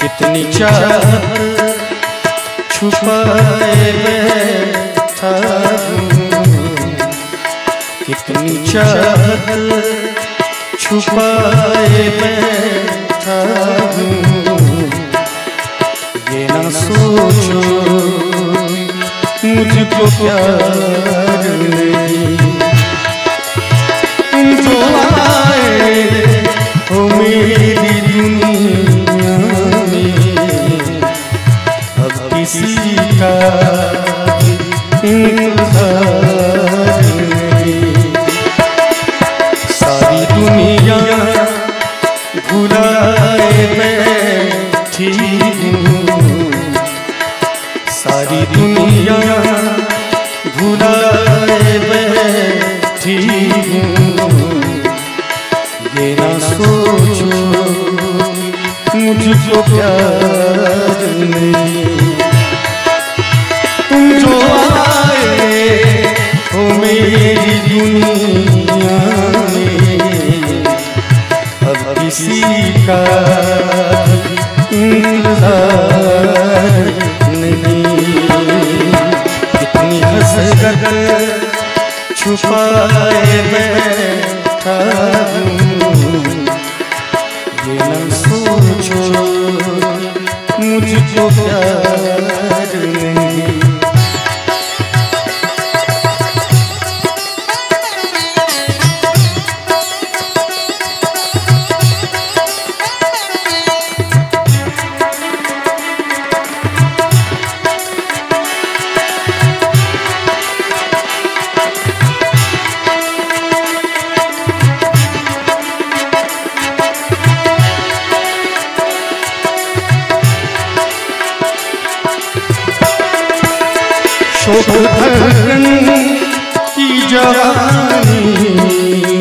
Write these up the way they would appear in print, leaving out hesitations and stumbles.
कितनी चाहत छुपाए बैठा हूँ, कितनी चाहत छुपाए बैठा हूँ। ये ना सोचो मुझको प्यार नहीं, तुम जो आए हो मेरी दुनिया में, अब किसी का इंतजार नहीं। सारी दुनिया भुलाए बैठी हूँ, सारी दुनिया भुलाए बैठी हूँ। ये ना सोचो मुझको प्यार नहीं, तुम जो आए हो मेरी दुनिया में, अब किसी का इंतजार नहीं। कितनी हसरत छुपाए बैठा हूँ, ये न सोचो मुझको प्यार नहीं। शोक धड़कन की जवानी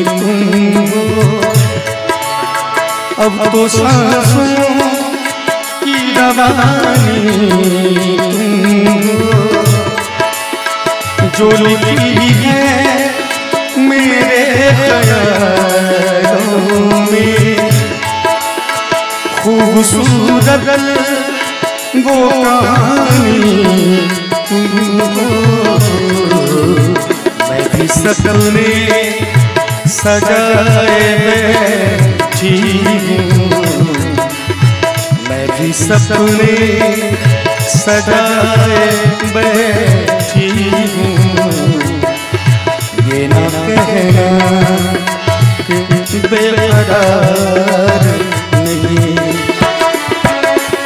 तुम हो, अब तो सांसों की रवानी तुम हो। जो लिखी है मेरे ख्यालों में, खूबसूरत वो कहानी तुमको, मैं भी सपने सजाए बैठी हूँ, मैं भी सपने सजाए बैठी हूँ। ये ना कहना कि बेकरार नहीं,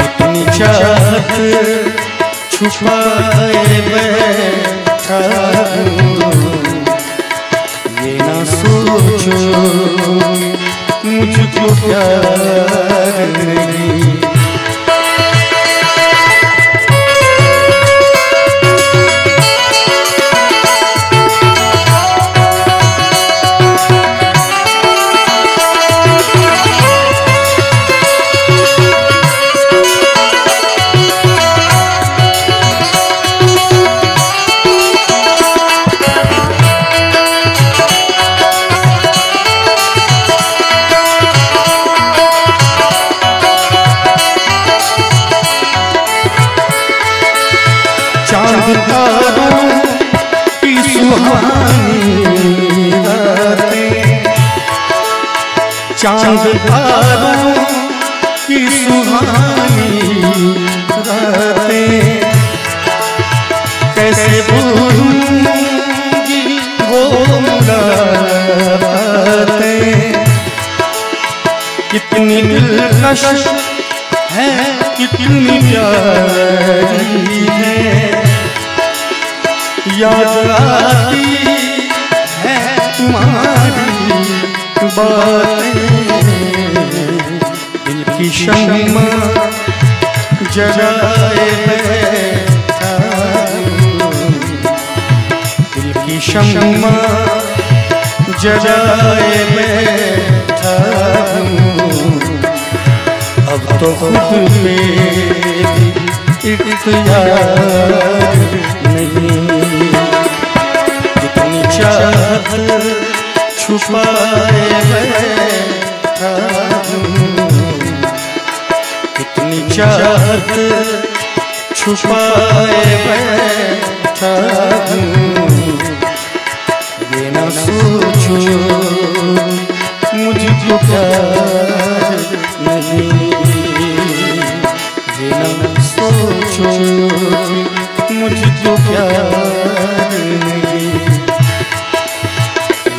इतनी चाहत छुपाए बैठा हूँ। ये ना सोचो मुझको प्यार नहीं। चाँद तारों की सुहानी रातें, चाँद तारों की सुहानी रातें, कैसे भूलूंगी वो मुलाकातें। कितनी दिलकश है कितनी प्यारी है, याद आती है तुम्हारी बातें। दिल की शम्मा जलाए बैठा हूँ, दिल की शम्मा जलाए बैठा हूँ। अब तो खुद मेरी इख्तियार नहीं, कितनी चाहत छुपाए बैठा हूँ, कितनी चाहत छुपाए बैठा हूँ, ये ना सोचो मुझको प्यार नहीं, ये ना सोचो मुझको प्यार नहीं,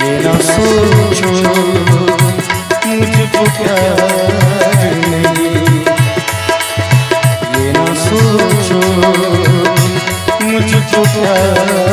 ये ना सोचो मुझको प्यार नहीं, ये ना सोचो मुझको प्यार